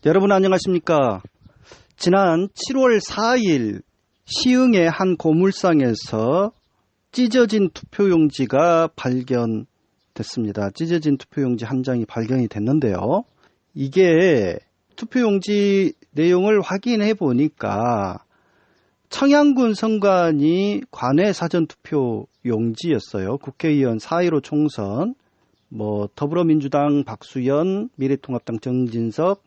여러분 안녕하십니까? 지난 7월 4일 시흥의 한 고물상에서 찢어진 투표용지가 발견됐습니다. 찢어진 투표용지 한 장이 발견이 됐는데요. 이게 투표용지 내용을 확인해 보니까 청양군 선관위 관외 사전투표 용지였어요. 국회의원 4.15 총선, 더불어민주당 박수현, 미래통합당 정진석,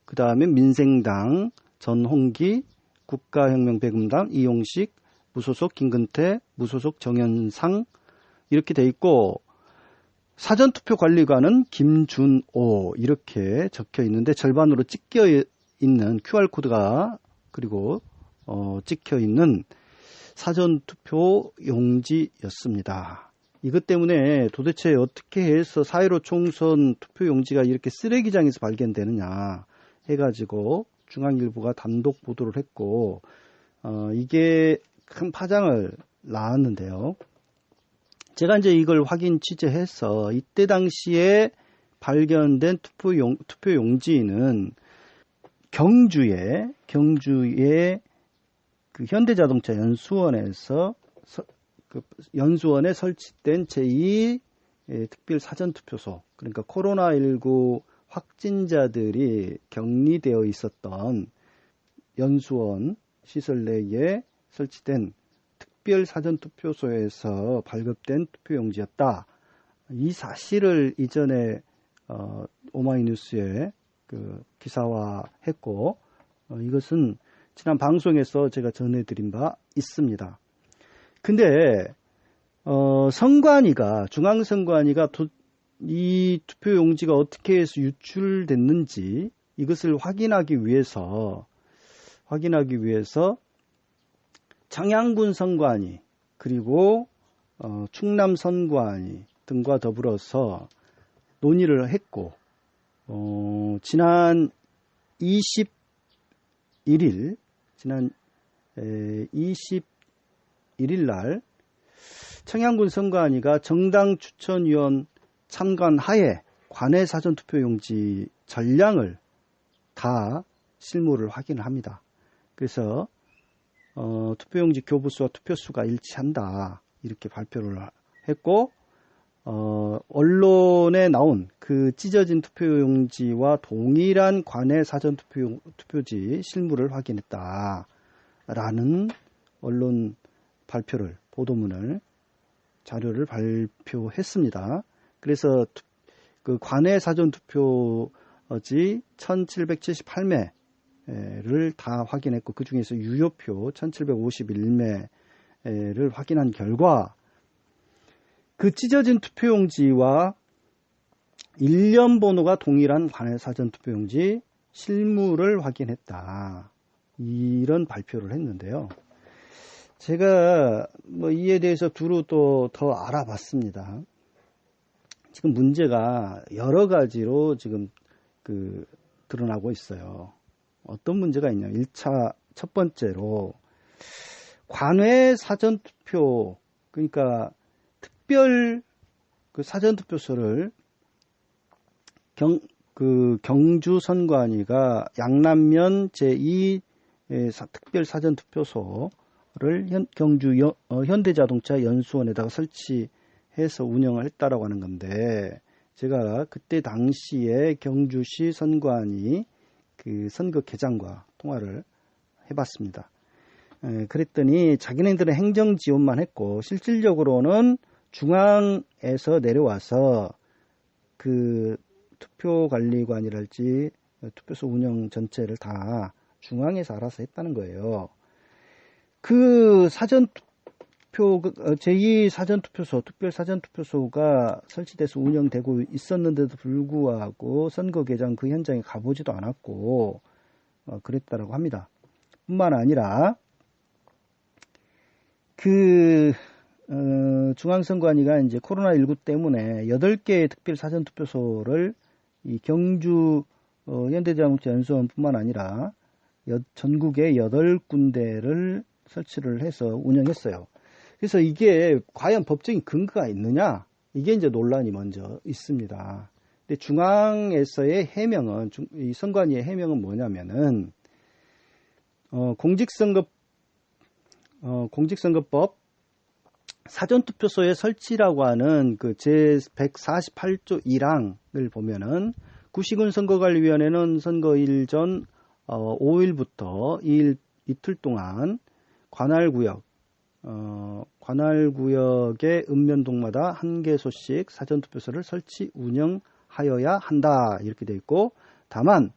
그 다음에 민생당 전홍기, 국가혁명배금당 이용식, 무소속 김근태, 무소속 정현상 이렇게 돼 있고 사전투표 관리관은 김준오 이렇게 적혀 있는데 절반으로 찢겨 있는 QR코드가 그리고 찍혀 있는 사전투표 용지였습니다. 이것 때문에 도대체 어떻게 해서 4.15 총선 투표용지가 이렇게 쓰레기장에서 발견되느냐 해가지고 중앙일보가 단독 보도를 했고 이게 큰 파장을 낳았는데요. 제가 이제 이걸 확인 취재해서 이때 당시에 발견된 투표용지는 경주에 그 현대자동차 연수원에서 연수원에 설치된 제2 특별 사전투표소, 그러니까 코로나19 확진자들이 격리되어 있었던 연수원 시설 내에 설치된 특별 사전투표소에서 발급된 투표용지였다. 이 사실을 이전에 오마이뉴스에 기사화했고 이것은 지난 방송에서 제가 전해드린 바 있습니다. 근데 중앙선관위가 이 투표용지가 어떻게 해서 유출됐는지 이것을 확인하기 위해서 청양군 선관위 그리고 충남 선관위 등과 더불어서 논의를 했고 지난 21일 날 청양군 선관위가 정당 추천위원 참관하에 관외 사전투표용지 전량을 다 실물을 확인을 합니다. 그래서 투표용지 교부수와 투표수가 일치한다 이렇게 발표를 했고 언론에 나온 그 찢어진 투표용지와 동일한 관외 사전투표지 실물을 확인했다라는 언론 보도문을 자료를 발표했습니다. 그래서 그 관외 사전투표지 1778매를 다 확인했고 그 중에서 유효표 1751매를 확인한 결과 그 찢어진 투표용지와 일련 번호가 동일한 관외 사전투표용지 실물을 확인했다. 이런 발표를 했는데요. 제가 이에 대해서 두루 또 더 알아봤습니다. 지금 문제가 여러 가지로 지금 드러나고 있어요. 어떤 문제가 있냐면 첫 번째로 관외 사전투표 그러니까 특별 사전투표소를 경주 선관위가 양남면 제2 특별 사전투표소를 경주 현대자동차 연수원에다가 설치해서 운영을 했다라고 하는 건데 제가 그때 당시에 경주시 선관위 그 선거계장과 통화를 해봤습니다. 그랬더니 자기네들은 행정 지원만 했고 실질적으로는 중앙에서 내려와서 그 투표관리관이랄지 투표소 운영 전체를 다 중앙에서 알아서 했다는 거예요. 그 제2 사전투표소, 특별사전투표소가 설치돼서 운영되고 있었는데도 불구하고 선거계장 그 현장에 가보지도 않았고 그랬다라고 합니다. 뿐만 아니라 중앙선관위가 이제 코로나19 때문에 8개의 특별사전투표소를 이 경주 현대자동차 연수원뿐만 아니라 전국에 8군데를 설치를 해서 운영했어요. 그래서 이게 과연 법적인 근거가 있느냐? 이게 이제 논란이 먼저 있습니다. 근데 중앙에서의 해명은, 이 선관위의 해명은 뭐냐면은, 공직선거법 사전투표소의 설치라고 하는 그 제148조 1항을 보면은, 구시군 선거관리위원회는 선거일 전 5일부터 2일, 이틀 동안 관할구역의 읍면동마다 1개소씩 사전투표소를 설치 운영하여야 한다. 이렇게 되어 있고, 다만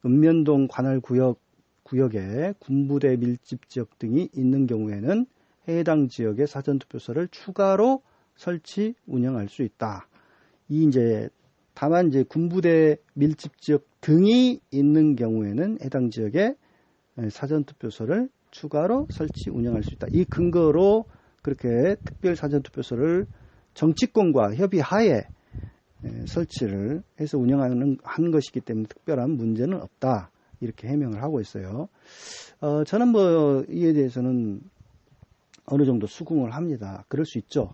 읍면동 관할구역에 군부대 밀집지역 등이 있는 경우에는 해당 지역의 사전투표소를 추가로 설치 운영할 수 있다. 다만 군부대 밀집지역 등이 있는 경우에는 해당 지역에 사전투표소를 추가로 설치 운영할 수 있다. 이 근거로 그렇게 특별 사전투표소를 정치권과 협의하에 설치를 해서 운영하는 것이기 때문에 특별한 문제는 없다. 이렇게 해명을 하고 있어요. 저는 이에 대해서는 어느 정도 수긍을 합니다. 그럴 수 있죠.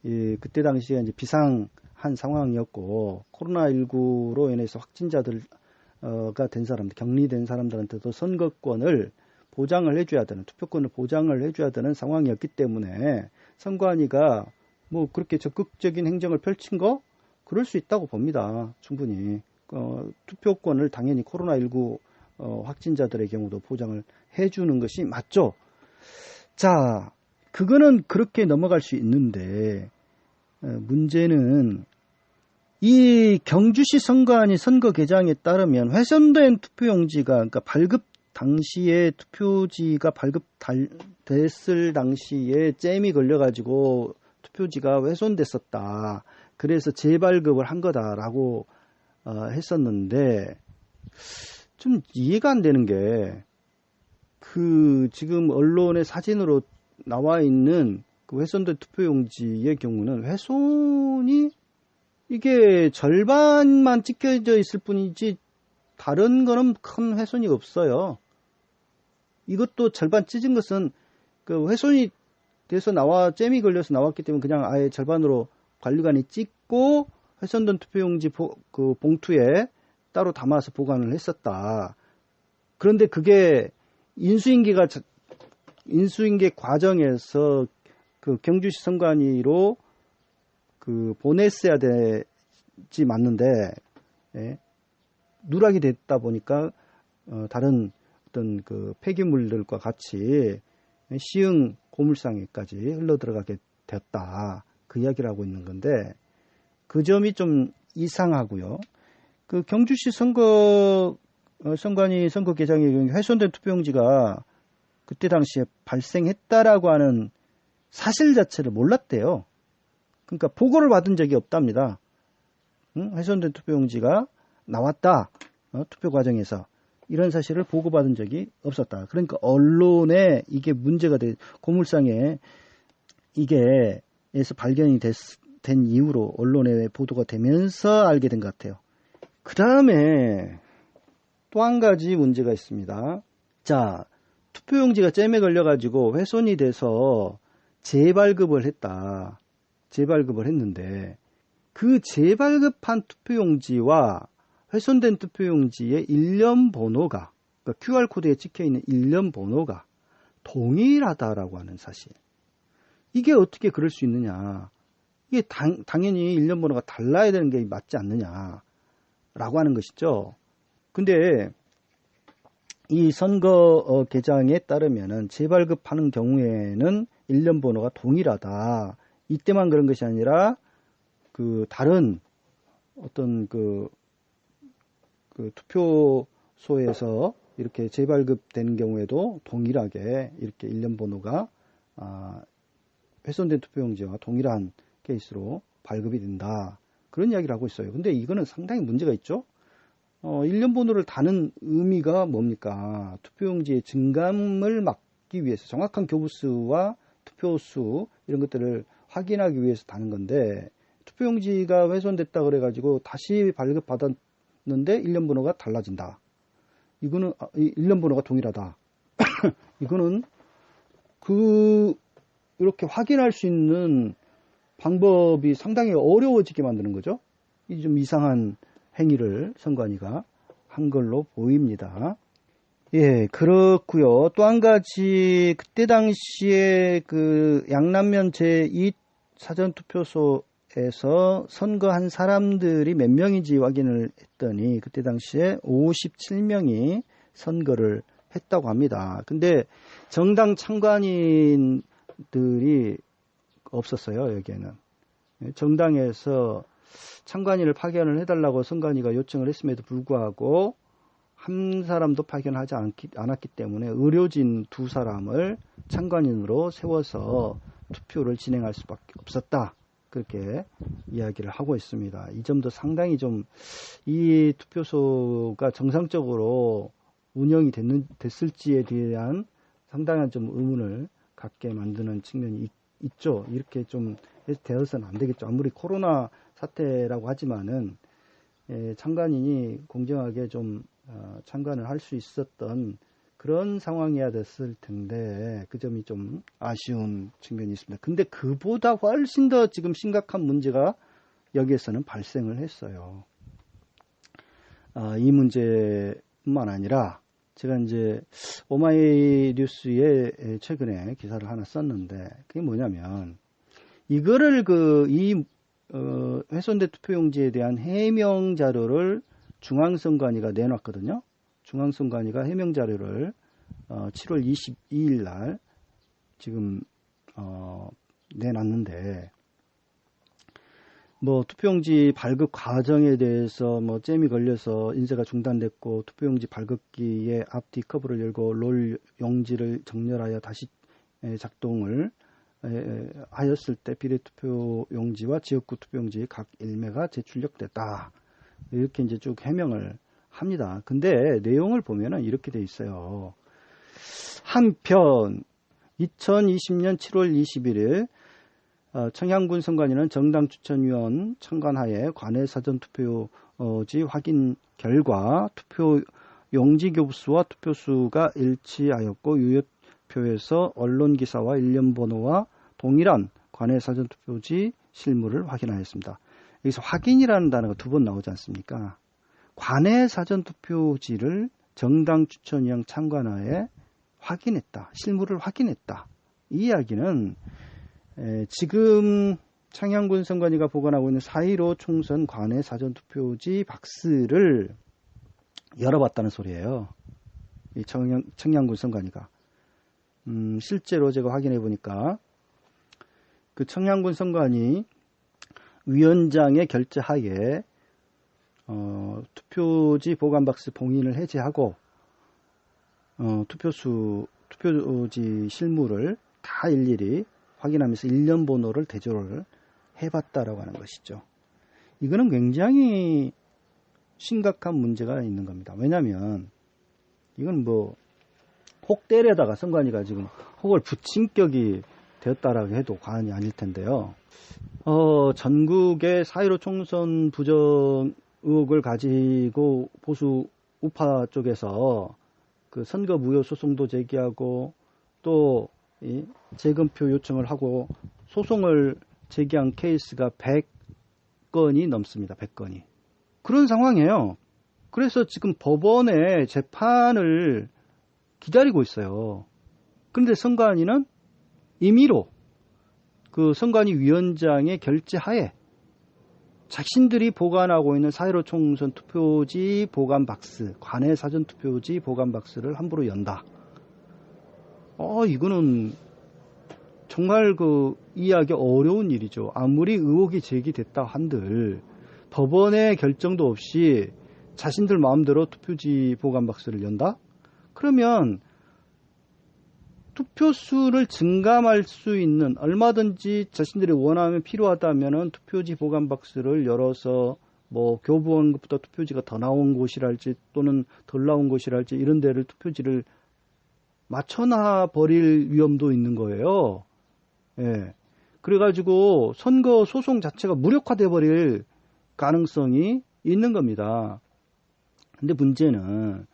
그때 당시에 이제 비상한 상황이었고, 코로나19로 인해서 확진자가 된 사람들, 격리된 사람들한테도 선거권을 보장을 해줘야 되는, 투표권을 보장을 해줘야 되는 상황이었기 때문에 선관위가 그렇게 적극적인 행정을 펼친 거, 그럴 수 있다고 봅니다. 충분히. 투표권을 당연히 코로나19 확진자들의 경우도 보장을 해주는 것이 맞죠. 자, 그거는 그렇게 넘어갈 수 있는데, 문제는 이 경주시 선관위 선거 개장에 따르면 훼손된 투표용지가, 그러니까 발급 당시에 투표지가 발급됐을 당시에 잼이 걸려가지고 투표지가 훼손됐었다. 그래서 재발급을 한 거다라고 했었는데, 좀 이해가 안 되는 게, 지금 언론의 사진으로 나와 있는 그 훼손된 투표용지의 경우는 훼손이 이게 절반만 찍혀져 있을 뿐이지 다른 거는 큰 훼손이 없어요. 이것도 절반 찢은 것은 그 훼손이 돼서 잼이 걸려서 나왔기 때문에 그냥 아예 절반으로 관리관이 찍고 훼손된 투표용지 그 봉투에 따로 담아서 보관을 했었다. 그런데 그게 인수인계 과정에서 그 경주시 선관위로 보냈어야 되지 맞는데, 누락이 됐다 보니까 다른 어떤 폐기물들과 같이 시흥 고물상에까지 흘러 들어가게 됐다. 그 이야기를 하고 있는 건데, 그 점이 좀 이상하고요. 그 경주시 선관위 선거 개장의 경우 훼손된 투표용지가 그때 당시에 발생했다라고 하는 사실 자체를 몰랐대요. 그러니까 보고를 받은 적이 없답니다. 훼손된 투표용지가 나왔다. 투표 과정에서 이런 사실을 보고받은 적이 없었다. 그러니까 언론에 이게 문제가 고물상에 이게에서 발견이 된 이후로 언론에 보도가 되면서 알게 된 것 같아요. 그 다음에 또 한 가지 문제가 있습니다. 자, 투표용지가 잼에 걸려가지고 훼손이 돼서 재발급을 했다. 재발급을 했는데 그 재발급한 투표용지와 훼손된 투표용지의 일련 번호가, 그러니까 QR코드에 찍혀있는 일련 번호가 동일하다라고 하는 사실. 이게 어떻게 그럴 수 있느냐. 이게 당연히 일련 번호가 달라야 되는 게 맞지 않느냐라고 하는 것이죠. 근데 이 선거 개장에 따르면은 재발급하는 경우에는 일련 번호가 동일하다. 이때만 그런 것이 아니라 다른 어떤 투표소에서 이렇게 재발급되는 경우에도 동일하게 이렇게 일련 번호가 훼손된 투표용지와 동일한 케이스로 발급이 된다. 그런 이야기를 하고 있어요. 근데 이거는 상당히 문제가 있죠. 일련 번호를 다는 의미가 뭡니까? 투표용지의 증감을 막기 위해서 정확한 교부수와 투표수 이런 것들을 확인하기 위해서 다는 건데, 투표용지가 훼손됐다 그래가지고 다시 발급받았는데 일련 번호가 달라진다. 이거는 일련 번호가 동일하다. 이거는 이렇게 확인할 수 있는 방법이 상당히 어려워지게 만드는 거죠. 이 좀 이상한 행위를 선관위가 한 걸로 보입니다. 예, 그렇고요. 또 한 가지 그때 당시에 그 양남면 제2 사전투표소에서 선거한 사람들이 몇 명인지 확인을 했더니 그때 당시에 57명이 선거를 했다고 합니다. 근데 정당 참관인들이 없었어요, 여기에는. 정당에서 참관인을 파견을 해달라고 선관위가 요청을 했음에도 불구하고 한 사람도 파견하지 않았기 때문에 의료진 2사람을 참관인으로 세워서 투표를 진행할 수밖에 없었다. 그렇게 이야기를 하고 있습니다. 이 점도 상당히 좀 이 투표소가 정상적으로 운영이 됐을지에 대한 상당한 좀 의문을 갖게 만드는 측면이 있죠. 이렇게 좀 되어서는 안 되겠죠. 아무리 코로나 사태라고 하지만은 참관인이 공정하게 좀 참관을 할 수 있었던 그런 상황이어야 됐을 텐데 그 점이 좀 아쉬운 측면이 있습니다. 근데 그보다 훨씬 더 지금 심각한 문제가 여기에서는 발생을 했어요. 이 문제뿐만 아니라 제가 이제 오마이뉴스에 최근에 기사를 하나 썼는데 그게 뭐냐면 이거를 훼손된 투표용지에 대한 해명 자료를 중앙선관위가 내놨거든요. 중앙선관위가 해명 자료를 7월 22일 날 지금 내놨는데 뭐 투표용지 발급 과정에 대해서 뭐 잼이 걸려서 인쇄가 중단됐고 투표용지 발급기의 앞뒤 커브를 열고 롤 용지를 정렬하여 다시 작동을 하였을 때 비례투표용지와 지역구 투표용지 각 1매가 재출력됐다. 이렇게 이제 쭉 해명을 합니다. 근데 내용을 보면은 이렇게 돼 있어요. 한편 2020년 7월 21일 청양군 선관위는 정당 추천위원 참관하에 관내 사전투표지 확인 결과 투표용지 교부수와 투표수가 일치하였고 유효표에서 언론기사와 일련번호와 동일한 관내 사전투표지 실물을 확인하였습니다. 여기서 확인이라는 단어가 2번 나오지 않습니까? 관내 사전투표지를 정당 추천위원 참관하에 확인했다. 실물을 확인했다. 이 이야기는 지금 청양군 선관위가 보관하고 있는 4.15 총선 관내 사전투표지 박스를 열어봤다는 소리예요. 이 청양군 선관위가. 실제로 제가 확인해 보니까 그 청양군 선관위 위원장의 결재하에 투표지 보관 박스 봉인을 해제하고 투표지 실물을 다 일일이 확인하면서 일련 번호를 대조를 해봤다라고 하는 것이죠. 이거는 굉장히 심각한 문제가 있는 겁니다. 왜냐하면 이건 뭐 혹 때려다가 선관위가 지금 혹을 붙인 격이 되었다라고 해도 과언이 아닐 텐데요. 전국의 4.15 총선 부정 의혹을 가지고 보수 우파 쪽에서 그 선거 무효 소송도 제기하고 또 재검표 요청을 하고 소송을 제기한 케이스가 100건이 넘습니다. 100건이. 그런 상황이에요. 그래서 지금 법원의 재판을 기다리고 있어요. 그런데 선관위는 임의로 그 선관위 위원장의 결재하에 자신들이 보관하고 있는 4.15 총선 투표지 보관 박스, 관내 사전 투표지 보관 박스를 함부로 연다. 이거는 정말 이해하기 어려운 일이죠. 아무리 의혹이 제기됐다 한들 법원의 결정도 없이 자신들 마음대로 투표지 보관 박스를 연다? 그러면 투표수를 증감할 수 있는 얼마든지 자신들이 원하면 필요하다면은 투표지 보관 박스를 열어서 뭐 교부원 것보다 투표지가 더 나온 곳이랄지 또는 덜 나온 곳이랄지 이런 데를 투표지를 맞춰놔 버릴 위험도 있는 거예요. 예. 그래가지고 선거 소송 자체가 무력화돼 버릴 가능성이 있는 겁니다. 근데 문제는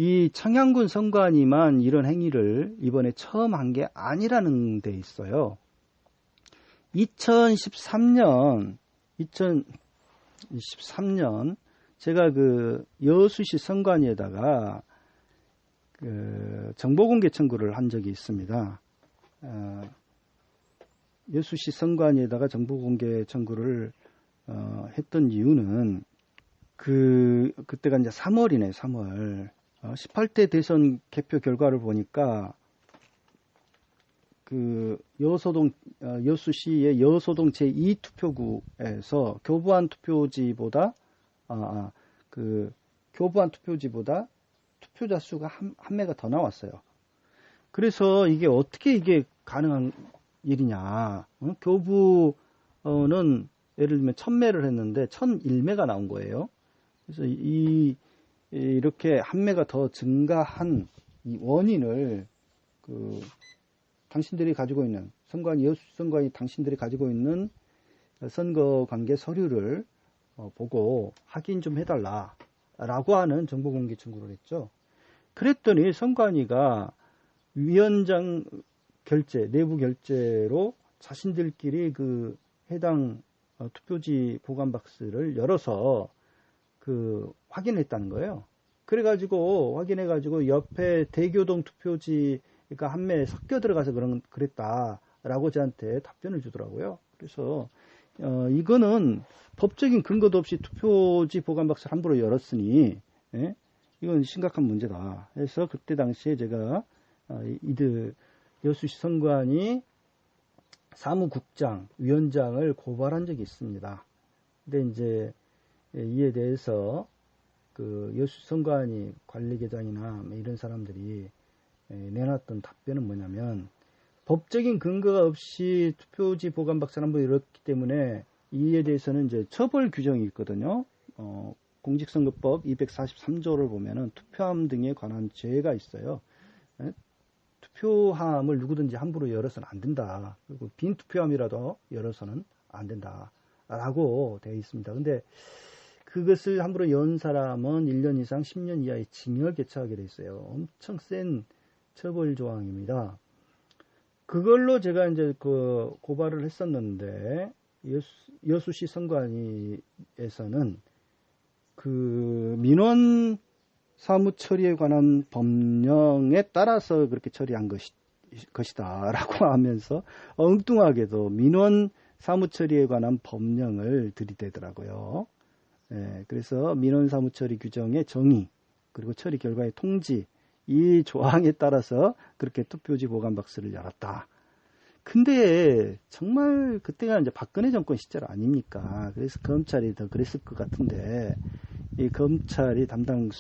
이 청양군 선관위만 이런 행위를 이번에 처음 한 게 아니라는 데 있어요. 2013년 제가 그 여수시 선관위에다가 그 정보공개 청구를 한 적이 있습니다. 여수시 선관위에다가 정보공개 청구를 했던 이유는 그때가 이제 3월이네, 3월. 18대 대선 개표 결과를 보니까 그 여수시의 여소동 제2투표구에서 교부안 투표지보다 투표자 수가 한 매가 더 나왔어요. 그래서 이게 어떻게 이게 가능한 일이냐. 교부는 예를 들면 1000매를 했는데 1001매가 나온 거예요. 그래서 이렇게 한 매가 더 증가한 이 원인을 당신들이 가지고 있는 여수선관위 당신들이 가지고 있는 선거 관계 서류를 보고 확인 좀 해달라라고 하는 정보공개 청구를 했죠. 그랬더니 선관위가 위원장 결재, 내부 결재로 자신들끼리 그 해당 투표지 보관 박스를 열어서 확인했다는 거예요. 그래가지고 확인해가지고 옆에 대교동 투표지가 한 매 섞여 들어가서 그랬다라고 저한테 답변을 주더라고요. 그래서 이거는 법적인 근거도 없이 투표지 보관 박스를 함부로 열었으니 이건 심각한 문제다. 그래서 그때 당시에 제가 이들 여수시 선관위 사무국장, 위원장을 고발한 적이 있습니다. 근데 이제 이에 대해서 그 여수 선관위 관리계장이나 이런 사람들이 내놨던 답변은 뭐냐면 법적인 근거가 없이 투표지 보관 박스를 한번 열었기 때문에 이에 대해서는 이제 처벌 규정이 있거든요. 공직선거법 243조를 보면은 투표함 등에 관한 죄가 있어요. 투표함을 누구든지 함부로 열어서는 안 된다. 그리고 빈 투표함이라도 열어서는 안 된다라고 되어 있습니다. 근데 그것을 함부로 연 사람은 1년 이상 10년 이하의 징역에 처하게 돼 있어요. 엄청 센 처벌 조항입니다. 그걸로 제가 이제 고발을 했었는데 여수시 선관위에서는 그 민원 사무 처리에 관한 법령에 따라서 그렇게 처리한 것이다 라고 하면서 엉뚱하게도 민원 사무 처리에 관한 법령을 들이대더라고요. 그래서 민원 사무 처리 규정의 정의 그리고 처리 결과의 통지 이 조항에 따라서 그렇게 투표지 보관 박스를 열었다. 근데 정말 그때가 이제 박근혜 정권 시절 아닙니까? 그래서 검찰이 더 그랬을 것 같은데 이 검찰이 담당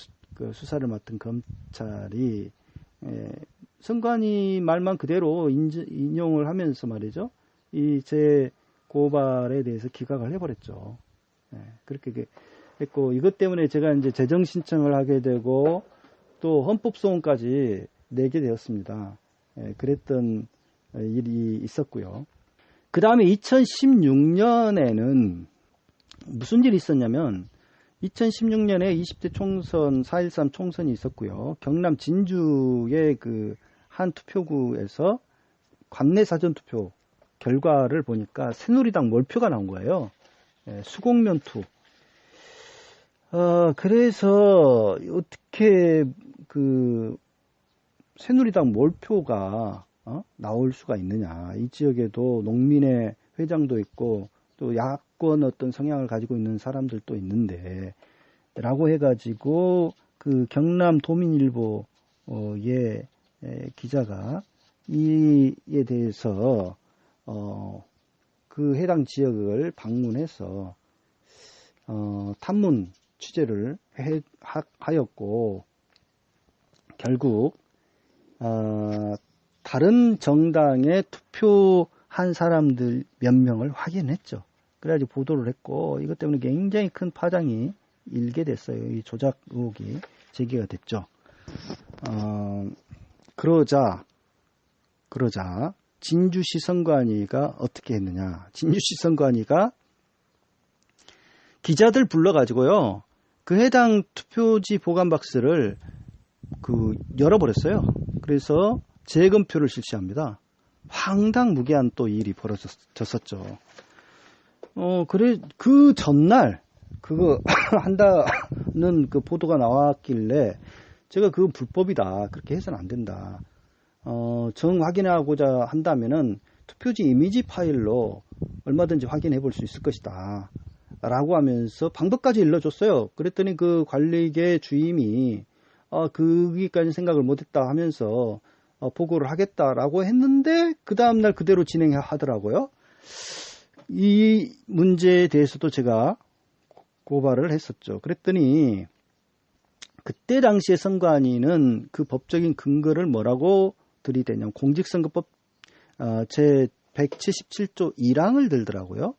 수사를 맡은 검찰이 선관위 말만 그대로 인용을 하면서 말이죠. 이 제 고발에 대해서 기각을 해버렸죠. 그렇게 했고 이것 때문에 제가 이제 재정 신청을 하게 되고 또 헌법소원까지 내게 되었습니다. 그랬던 일이 있었고요. 그 다음에 2016년에는 무슨 일이 있었냐면 2016년에 20대 총선 4.13 총선이 있었고요. 경남 진주의 그 한 투표구에서 관내 사전투표 결과를 보니까 새누리당 몰표가 나온 거예요. 수곡면투. 그래서 어떻게 그 새누리당 몰표가 나올 수가 있느냐. 이 지역에도 농민의 회장도 있고 또 야권 어떤 성향을 가지고 있는 사람들도 있는데 라고 해가지고 그 경남 도민일보의 기자가 이에 대해서 그 해당 지역을 방문해서 탐문 취재를 하였고 결국 다른 정당에 투표한 사람들 몇 명을 확인했죠. 그래가지고 보도를 했고 이것 때문에 굉장히 큰 파장이 일게 됐어요. 이 조작 의혹이 제기가 됐죠. 그러자 진주시 선관위가 어떻게 했느냐. 진주시 선관위가 기자들 불러가지고요. 그 해당 투표지 보관 박스를 열어버렸어요. 그래서 재검표를 실시합니다. 황당무계한 또 일이 벌어졌었죠. 그래, 그 전날, 그거 한다는 그 보도가 나왔길래, 제가 그건 불법이다. 그렇게 해서는 안 된다. 정 확인하고자 한다면은 투표지 이미지 파일로 얼마든지 확인해 볼 수 있을 것이다. 라고 하면서 방법까지 일러줬어요. 그랬더니 그 관리계 주임이, 거기까지 생각을 못했다 하면서, 보고를 하겠다라고 했는데, 그 다음날 그대로 진행하더라고요. 이 문제에 대해서도 제가 고발을 했었죠. 그랬더니, 그때 당시에 선관위는 그 법적인 근거를 뭐라고 들이대냐면 공직선거법 제 177조 1항을 들더라고요.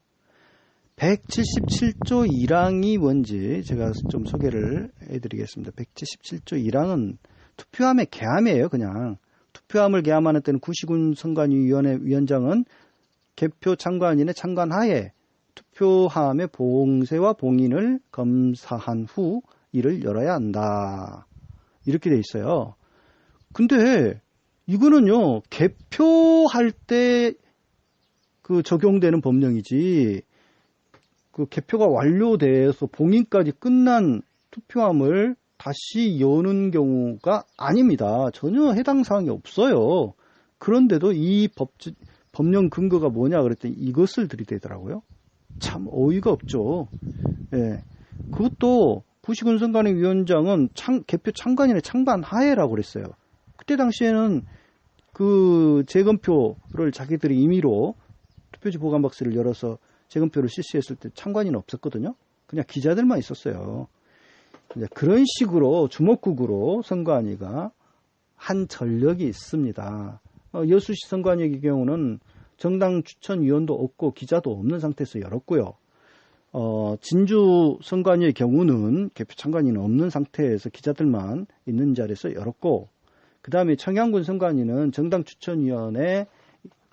177조 1항이 뭔지 제가 좀 소개를 해드리겠습니다. 177조 1항은 투표함의 개함이에요. 그냥 투표함을 개함하는 때는 구시군 선관위위원회 위원장은 개표 참관인의 참관하에 투표함의 봉쇄와 봉인을 검사한 후 이를 열어야 한다. 이렇게 돼 있어요. 근데 이거는요, 개표할 때 그 적용되는 법령이지, 그 개표가 완료돼서 봉인까지 끝난 투표함을 다시 여는 경우가 아닙니다. 전혀 해당 사항이 없어요. 그런데도 이 법령 근거가 뭐냐 그랬더니 이것을 들이대더라고요. 참 어이가 없죠. 예. 그것도 구시군 선관위 위원장은 개표 참관인의 참관하에라고 그랬어요. 그때 당시에는 그 재검표를 자기들이 임의로 투표지 보관 박스를 열어서 재검표를 실시했을 때 참관인은 없었거든요. 그냥 기자들만 있었어요. 그런 식으로 주먹국으로 선관위가 한 전력이 있습니다. 여수시 선관위의 경우는 정당 추천위원도 없고 기자도 없는 상태에서 열었고요. 진주 선관위의 경우는 개표 참관인은 없는 상태에서 기자들만 있는 자리에서 열었고, 그 다음에 청양군 선관위는 정당 추천위원회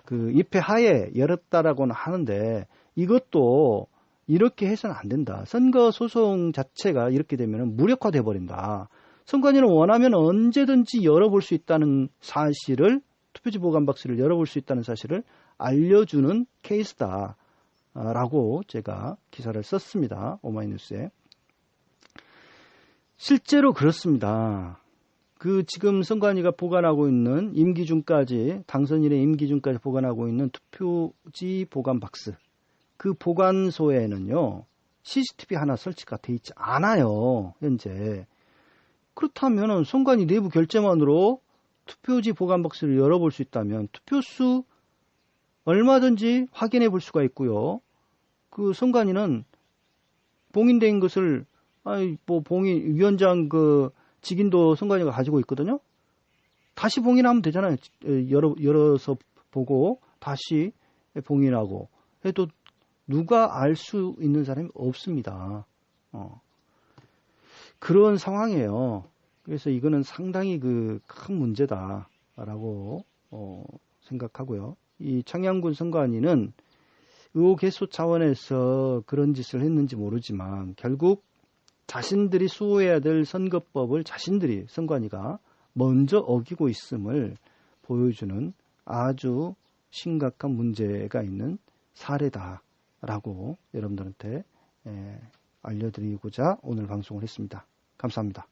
그 입회 하에 열었다라고는 하는데, 이것도 이렇게 해서는 안 된다. 선거 소송 자체가 이렇게 되면 무력화돼 버린다. 선관위는 원하면 언제든지 열어볼 수 있다는 사실을, 투표지 보관 박스를 열어볼 수 있다는 사실을 알려주는 케이스다. 라고 제가 기사를 썼습니다. 오마이뉴스에. 실제로 그렇습니다. 그 지금 선관위가 보관하고 있는 임기 중까지, 당선인의 임기 중까지 보관하고 있는 투표지 보관 박스, 그 보관소에는요, CCTV 하나 설치가 돼 있지 않아요, 현재. 그렇다면 선관위 내부 결재만으로 투표지 보관 박스를 열어볼 수 있다면 투표수 얼마든지 확인해 볼 수가 있고요. 그 선관위는 봉인된 것을, 봉인, 위원장 그 직인도 선관위가 가지고 있거든요. 다시 봉인하면 되잖아요. 열어서 보고 다시 봉인하고 해도 누가 알 수 있는 사람이 없습니다. 그런 상황이에요. 그래서 이거는 상당히 그 큰 문제다라고 생각하고요. 이 청양군 선관위는 의혹 해소 차원에서 그런 짓을 했는지 모르지만 결국 자신들이 수호해야 될 선거법을 자신들이 선관위가 먼저 어기고 있음을 보여주는 아주 심각한 문제가 있는 사례다라고 여러분들한테 알려드리고자 오늘 방송을 했습니다. 감사합니다.